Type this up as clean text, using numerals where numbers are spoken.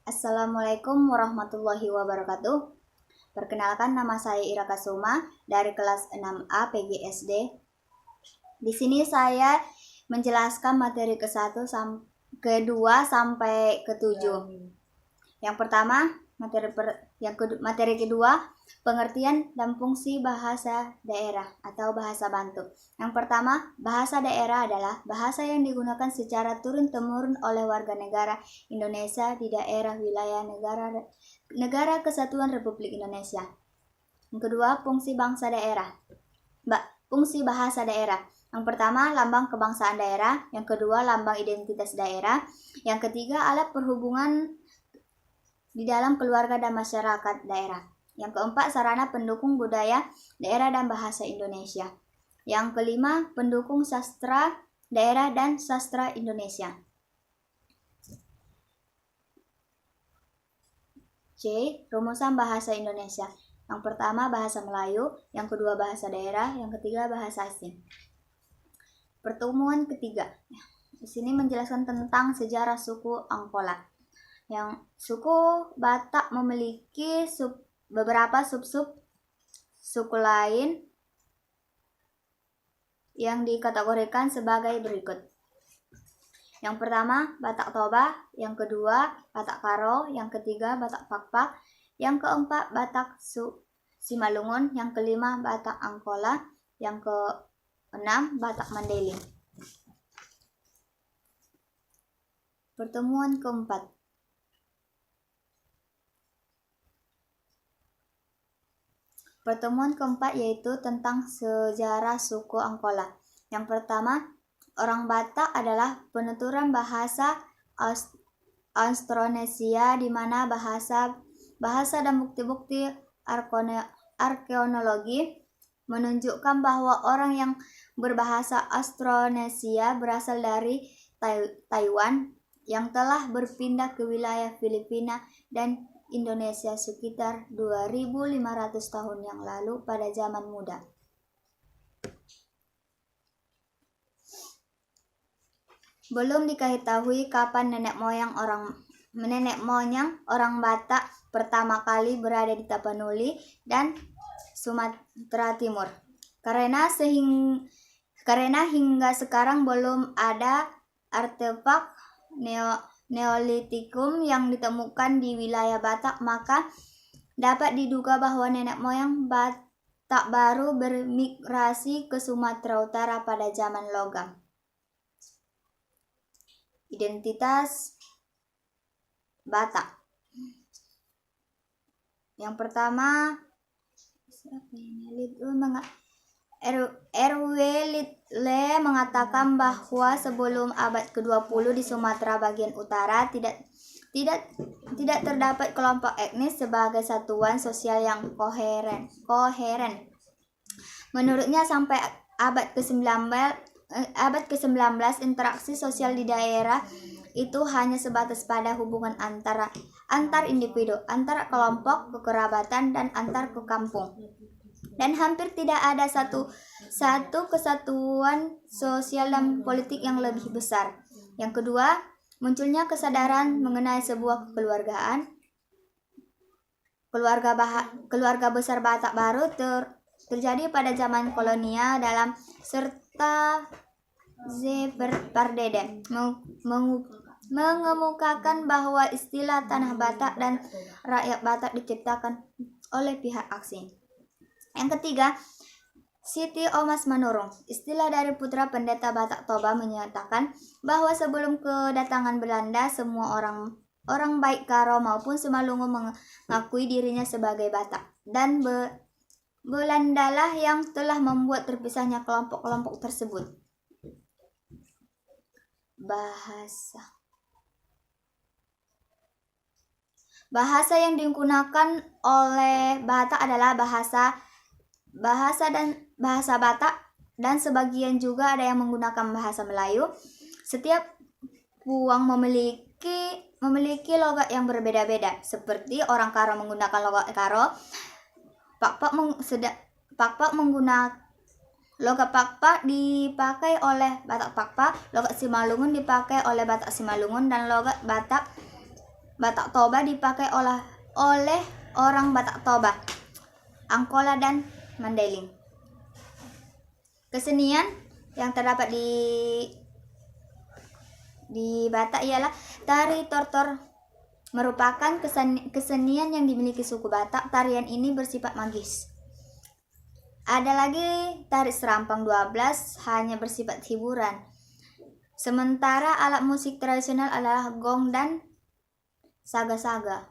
Assalamualaikum warahmatullahi wabarakatuh. Perkenalkan, nama saya Ira Kasuma dari kelas 6A PGSD. Di sini saya menjelaskan materi ke-1 ke-2 sampai ke-7. Yang pertama, materi kedua, pengertian dan fungsi bahasa daerah atau bahasa Bantu. Yang pertama, bahasa daerah adalah bahasa yang digunakan secara turun-temurun oleh warga negara Indonesia di daerah wilayah negara Kesatuan Republik Indonesia. Yang kedua, fungsi bangsa daerah. Fungsi bahasa daerah. Yang pertama, lambang kebangsaan daerah. Yang kedua, lambang identitas daerah. Yang ketiga, alat perhubungan di dalam keluarga dan masyarakat daerah. Yang keempat, sarana pendukung budaya daerah dan bahasa Indonesia. Yang kelima, pendukung sastra daerah dan sastra Indonesia. C. Rumusan bahasa Indonesia. Yang pertama, bahasa Melayu. Yang kedua, bahasa daerah. Yang ketiga, bahasa asing. Pertemuan ketiga. Di sini menjelaskan tentang sejarah suku Angkola. Yang suku Batak memiliki beberapa suku lain yang dikategorikan sebagai berikut. Yang pertama, Batak Toba. Yang kedua, Batak Karo. Yang ketiga, Batak Pakpak. Yang keempat, Batak Simalungun. Yang kelima, Batak Angkola. Yang keenam, Batak Mandailing. Pertemuan keempat. Pertemuan keempat yaitu tentang sejarah suku Angkola. Yang pertama, orang Batak adalah penuturan bahasa Austronesia, di mana bahasa dan bukti-bukti arkeologi menunjukkan bahwa orang yang berbahasa Austronesia berasal dari Taiwan yang telah berpindah ke wilayah Filipina dan Indonesia sekitar 2.500 tahun yang lalu pada zaman muda. Belum diketahui kapan nenek moyang orang Batak pertama kali berada di Tapanuli dan Sumatera Timur. Karena hingga sekarang belum ada artefak Neolitikum yang ditemukan di wilayah Batak, maka dapat diduga bahwa nenek moyang Batak baru bermigrasi ke Sumatera Utara pada zaman logam. Identitas Batak. Yang pertama, RW Litle mengatakan bahwa sebelum abad ke-20 di Sumatera bagian utara tidak terdapat kelompok etnis sebagai satuan sosial yang koheren. Menurutnya sampai abad ke-19 interaksi sosial di daerah itu hanya sebatas pada hubungan antar individu, antar kelompok, kekerabatan, dan antar ke kampung. Dan hampir tidak ada satu kesatuan sosial dan politik yang lebih besar. Yang kedua, munculnya kesadaran mengenai sebuah keluarga besar Batak baru terjadi pada zaman kolonial dalam serta Z. Pardede mengemukakan bahwa istilah tanah Batak dan rakyat Batak diciptakan oleh pihak asing. Yang ketiga, Siti Omas Manurung, istilah dari putra pendeta Batak Toba, menyatakan bahwa sebelum kedatangan Belanda, semua orang baik Karo maupun Simalungun mengakui dirinya sebagai Batak, dan Belandalah yang telah membuat terpisahnya kelompok-kelompok tersebut. Bahasa yang digunakan oleh Batak adalah bahasa Batak, dan sebagian juga ada yang menggunakan bahasa Melayu. Setiap puang memiliki logat yang berbeda-beda. Seperti orang Karo menggunakan logat Karo, Pakpak menggunakan logat Pakpak dipakai oleh Batak Pakpak, logat Simalungun dipakai oleh Batak Simalungun, dan logat Batak Batak Toba dipakai oleh orang Batak Toba, Angkola dan Mandailing. Kesenian yang terdapat di Batak ialah tari tortor, merupakan kesenian yang dimiliki suku Batak. Tarian ini bersifat magis. Ada lagi tari serampang 12, hanya bersifat hiburan. Sementara alat musik tradisional adalah gong dan saga-saga.